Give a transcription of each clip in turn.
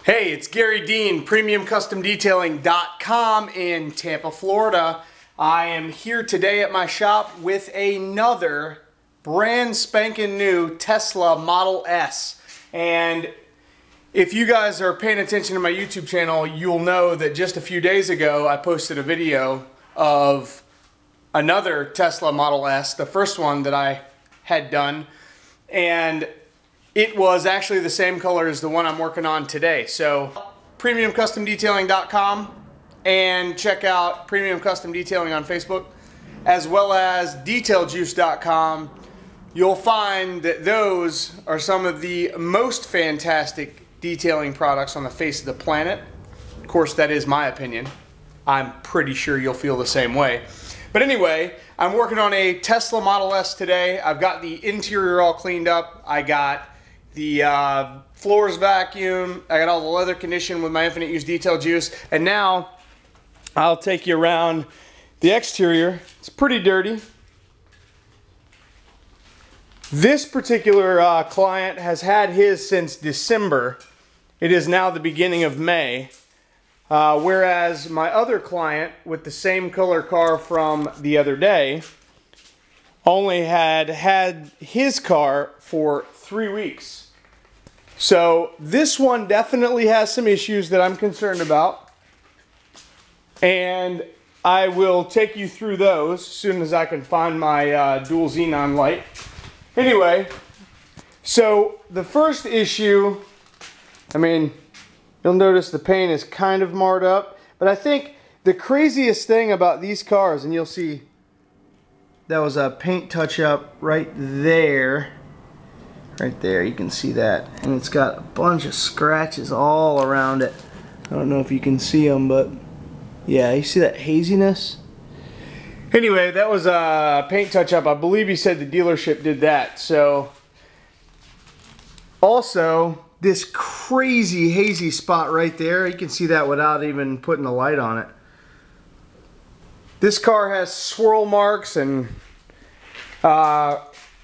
Hey, it's Gary Dean, PremiumCustomDetailing.com in Tampa, Florida. I am here today at my shop with another brand spanking new Tesla Model S. And if you guys are paying attention to my YouTube channel, you'll know that just a few days ago I posted a video of another Tesla Model S, the first one that I had done, and it was actually the same color as the one I'm working on today. So PremiumCustomDetailing.com, and check out Premium Custom Detailing on Facebook, as well as DetailJuice.com. You'll find that those are some of the most fantastic detailing products on the face of the planet. Of course, that is my opinion. I'm pretty sure you'll feel the same way. But anyway, I'm working on a Tesla Model S today. I've got the interior all cleaned up. I got the floors vacuumed. I got all the leather conditioned with my infinite use detail juice. And now I'll take you around the exterior. It's pretty dirty. This particular client has had his since December. It is now the beginning of May. Whereas my other client with the same color car from the other day only had his car for 3 weeks. So this one definitely has some issues that I'm concerned about, and I will take you through those as soon as I can find my dual xenon light. Anyway, so the first issue, I mean, you'll notice the paint is kind of marred up, but I think the craziest thing about these cars, and you'll see that was a paint touch-up right there. Right there, you can see that. And it's got a bunch of scratches all around it. I don't know if you can see them, but yeah, you see that haziness? Anyway, that was a paint touch-up. I believe he said the dealership did that. So, also, this crazy hazy spot right there, you can see that without even putting a light on it. This car has swirl marks and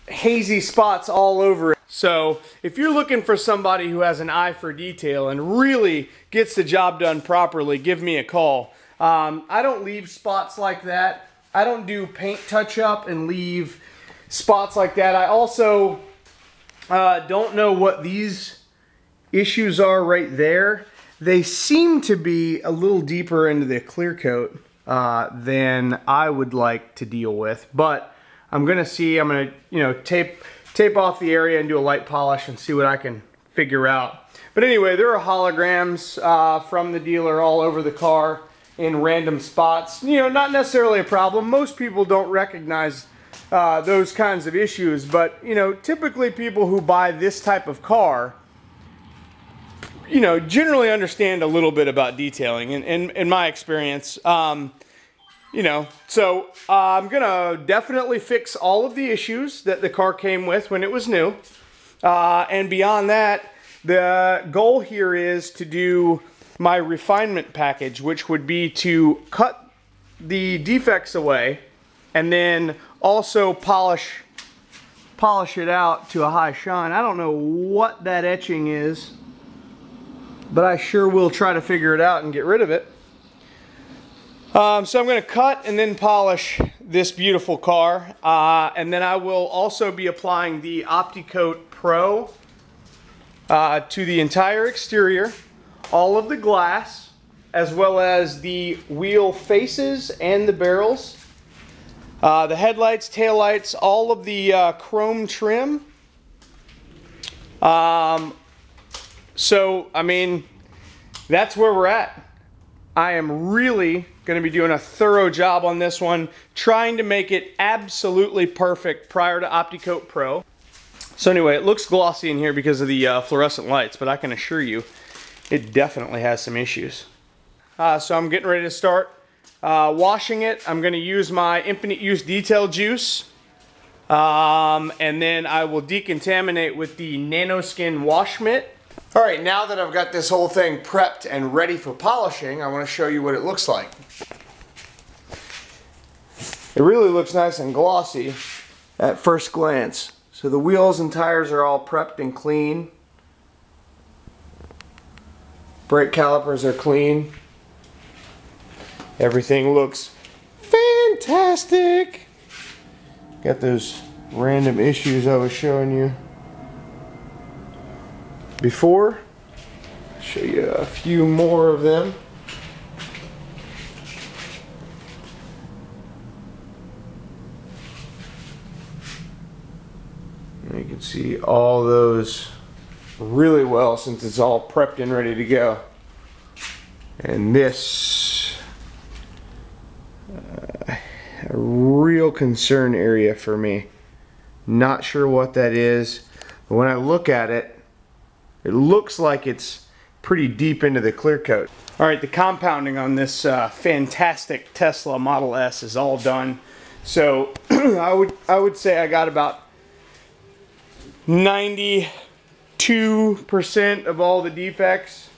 hazy spots all over it. So if you're looking for somebody who has an eye for detail and really gets the job done properly, give me a call. I don't leave spots like that. I don't do paint touch-up and leave spots like that. I also don't know what these issues are right there. They seem to be a little deeper into the clear coat than I would like to deal with, but I'm gonna see. I'm gonna, tape off the area and do a light polish and see what I can figure out. But anyway, there are holograms from the dealer all over the car in random spots. Not necessarily a problem. Most people don't recognize those kinds of issues, but typically people who buy this type of car, generally understand a little bit about detailing. In my experience, so I'm gonna definitely fix all of the issues that the car came with when it was new. And beyond that, the goal here is to do my refinement package, which would be to cut the defects away and then also polish it out to a high shine. I don't know what that etching is, but I sure will try to figure it out and get rid of it. So I'm going to cut and then polish this beautiful car, and then I will also be applying the OptiCoat Pro to the entire exterior, all of the glass, as well as the wheel faces and the barrels, the headlights, taillights, all of the chrome trim. So, I mean, that's where we're at. I am really going to be doing a thorough job on this one, trying to make it absolutely perfect prior to OptiCoat Pro. So anyway, it looks glossy in here because of the fluorescent lights, but I can assure you it definitely has some issues. So I'm getting ready to start washing it. I'm going to use my infinite use detail juice, and then I will decontaminate with the Nanoskin wash mitt. Alright, now that I've got this whole thing prepped and ready for polishing, I want to show you what it looks like. It really looks nice and glossy at first glance. So the wheels and tires are all prepped and clean. Brake calipers are clean. Everything looks fantastic. Got those random issues I was showing you before. I'll show you a few more of them. You can see all those really well since it's all prepped and ready to go. And this, a real concern area for me. Not sure what that is, but when I look at it, it looks like it's pretty deep into the clear coat. All right, the compounding on this fantastic Tesla Model S is all done. So I would say I got about 92% of all the defects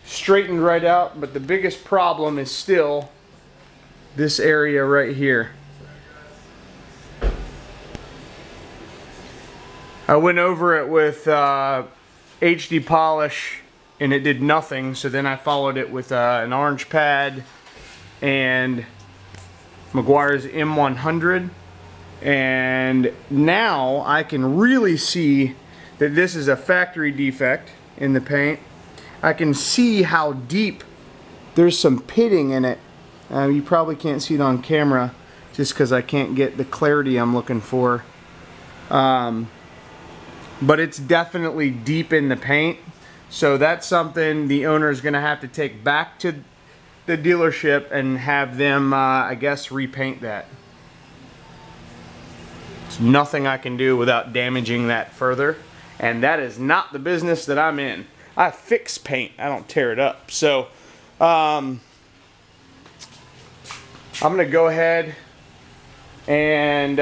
straightened right out, but the biggest problem is still this area right here. I went over it with HD polish and it did nothing, so then I followed it with an orange pad and Meguiar's M100, and now I can really see that this is a factory defect in the paint. I can see how deep there's some pitting in it. You probably can't see it on camera just because I can't get the clarity I'm looking for. But it's definitely deep in the paint. So that's something the owner is going to have to take back to the dealership and have them, I guess, repaint that. There's nothing I can do without damaging that further. And that is not the business that I'm in. I fix paint, I don't tear it up. So I'm gonna go ahead and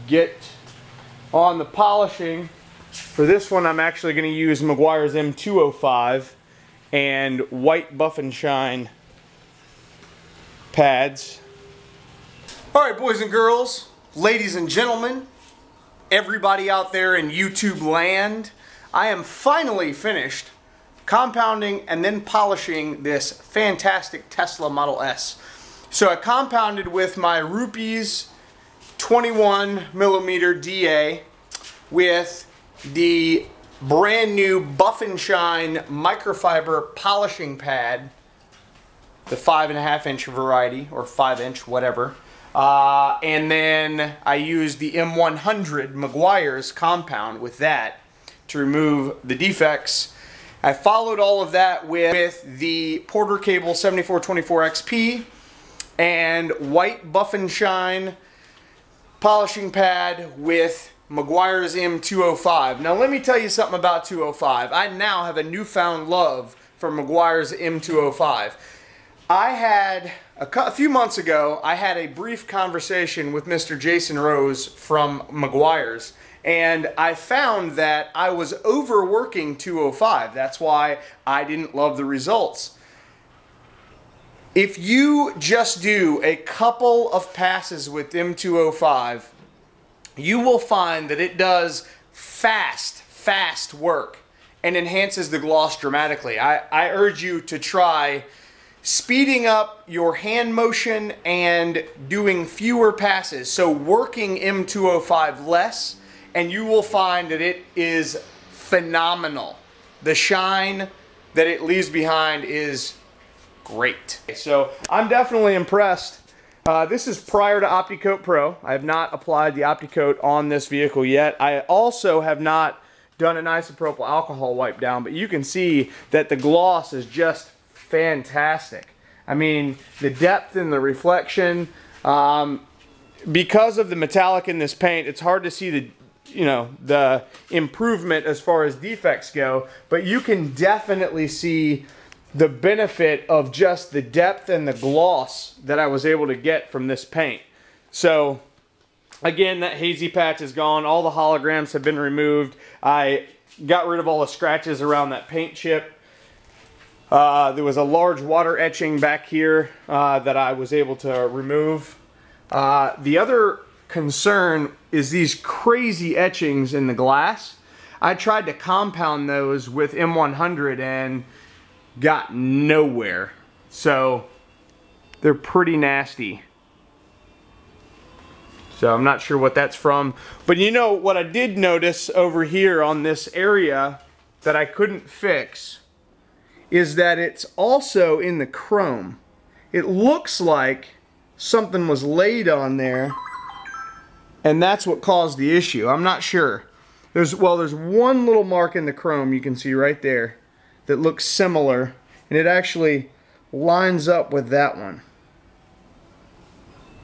get on the polishing. For this one, I'm actually gonna use Meguiar's M205 and white Buff and Shine pads. All right, boys and girls, ladies and gentlemen, everybody out there in YouTube land, I am finally finished compounding and then polishing this fantastic Tesla Model S. So I compounded with my Rupees 21mm DA with the brand new Buff and Shine microfiber polishing pad, the 5.5-inch variety, or 5-inch, whatever. And then I used the M100 Meguiar's compound with that to remove the defects. I followed all of that with the Porter Cable 7424 XP and white Buff and Shine polishing pad with Meguiar's M205. Now let me tell you something about 205. I now have a newfound love for Meguiar's M205. I had, a few months ago, I had a brief conversation with Mr. Jason Rose from Meguiar's, and I found that I was overworking 205. That's why I didn't love the results. If you just do a couple of passes with M205, you will find that it does fast work and enhances the gloss dramatically. I urge you to try speeding up your hand motion and doing fewer passes. So working M205 less, and you will find that it is phenomenal. The shine that it leaves behind is great. So I'm definitely impressed. This is prior to OptiCoat Pro. I have not applied the OptiCoat on this vehicle yet. I also have not done an isopropyl alcohol wipe down, but you can see that the gloss is just fantastic. I mean, the depth and the reflection, because of the metallic in this paint, it's hard to see the, the improvement as far as defects go, but you can definitely see the benefit of just the depth and the gloss that I was able to get from this paint. So again, that hazy patch is gone. All the holograms have been removed. I got rid of all the scratches around that paint chip. There was a large water etching back here that I was able to remove. The other concern is these crazy etchings in the glass. I tried to compound those with M100, and got nowhere. So they're pretty nasty. So I'm not sure what that's from. But you know what I did notice over here on this area that I couldn't fix is that it's also in the chrome. It looks like something was laid on there and that's what caused the issue. I'm not sure. There's one little mark in the chrome you can see right there that looks similar, and it actually lines up with that one.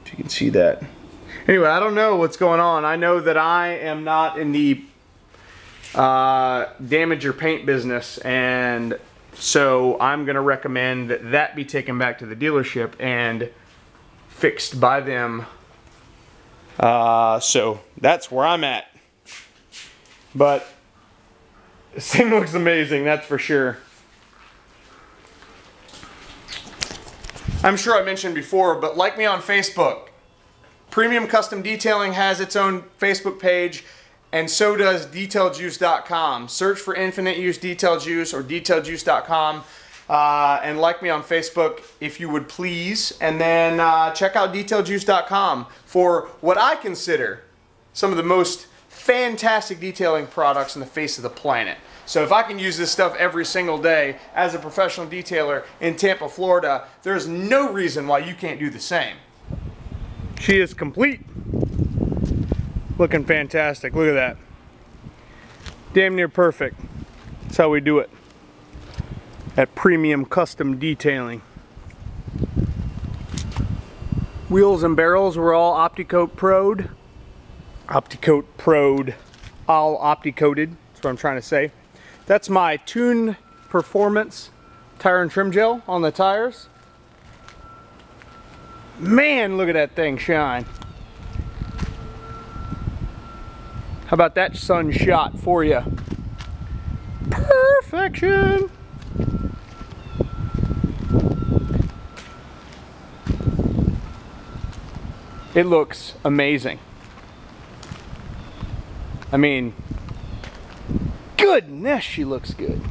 If you can see that. Anyway, I don't know what's going on. I know that I am not in the damage or paint business, and so I'm going to recommend that that be taken back to the dealership and fixed by them. So that's where I'm at. But this thing looks amazing, that's for sure. I'm sure I mentioned before, but like me on Facebook. Premium Custom Detailing has its own Facebook page, and so does DetailJuice.com. Search for Infinite Use Detail Juice or DetailJuice.com, and like me on Facebook if you would please. And then check out DetailJuice.com for what I consider some of the most fantastic detailing products on the face of the planet. So if I can use this stuff every single day as a professional detailer in Tampa, Florida, there's no reason why you can't do the same. She is complete. Looking fantastic. Look at that. Damn near perfect. That's how we do it at Premium Custom Detailing. Wheels and barrels were all OptiCoat Pro'd. OptiCoat Pro'd. All OptiCoated. That's what I'm trying to say. That's my Tune Performance tire and trim gel on the tires. Man, look at that thing shine. How about that sun shot for you? Perfection. It looks amazing. I mean, goodness, she looks good.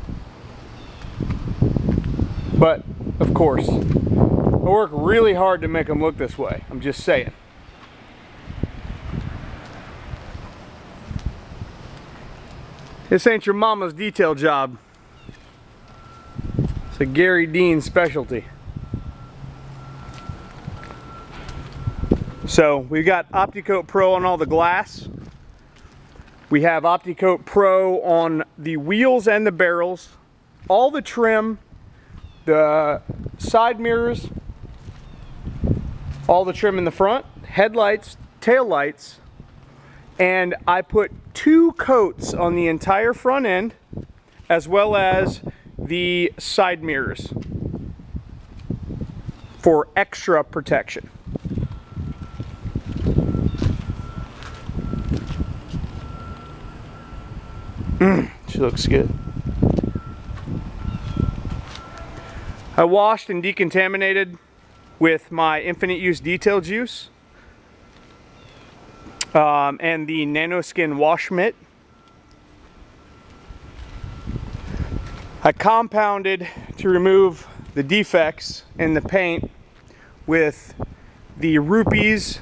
But, of course, I work really hard to make them look this way. I'm just saying. This ain't your mama's detail job. It's a Garry Dean specialty. So we've got OptiCoat Pro on all the glass. We have OptiCoat Pro on the wheels and the barrels, all the trim, the side mirrors, all the trim in the front, headlights, tail lights, and I put 2 coats on the entire front end as well as the side mirrors for extra protection. She looks good. I washed and decontaminated with my Infinite Use Detail Juice and the Nanoskin Wash Mitt. I compounded to remove the defects in the paint with the Rupees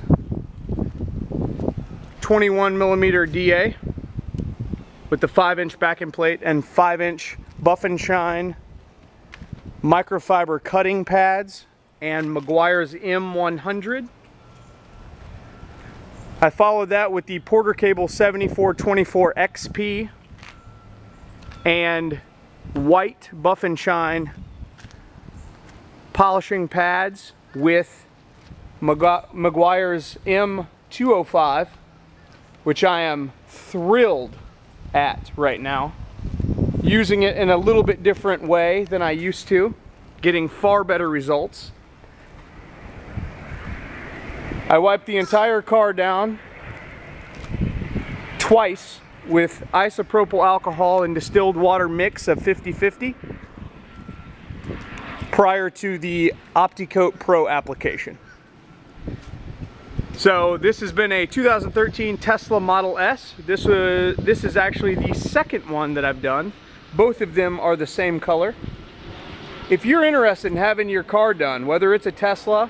21mm DA with the 5-inch backing plate and 5-inch Buff and Shine microfiber cutting pads and Meguiar's M100. I followed that with the Porter Cable 7424 XP and white Buff and Shine polishing pads with Meguiar's M205, which I am thrilled at right now. Using it in a little bit different way than I used to, getting far better results. I wiped the entire car down twice with isopropyl alcohol and distilled water mix of 50-50 prior to the OptiCoat Pro application. So this has been a 2013 Tesla Model S. This is actually the second one that I've done. Both of them are the same color. if you're interested in having your car done, whether it's a Tesla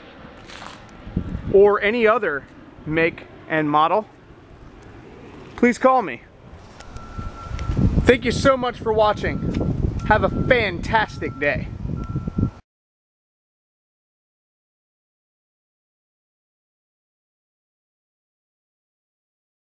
or any other make and model, please call me. Thank you so much for watching. Have a fantastic day.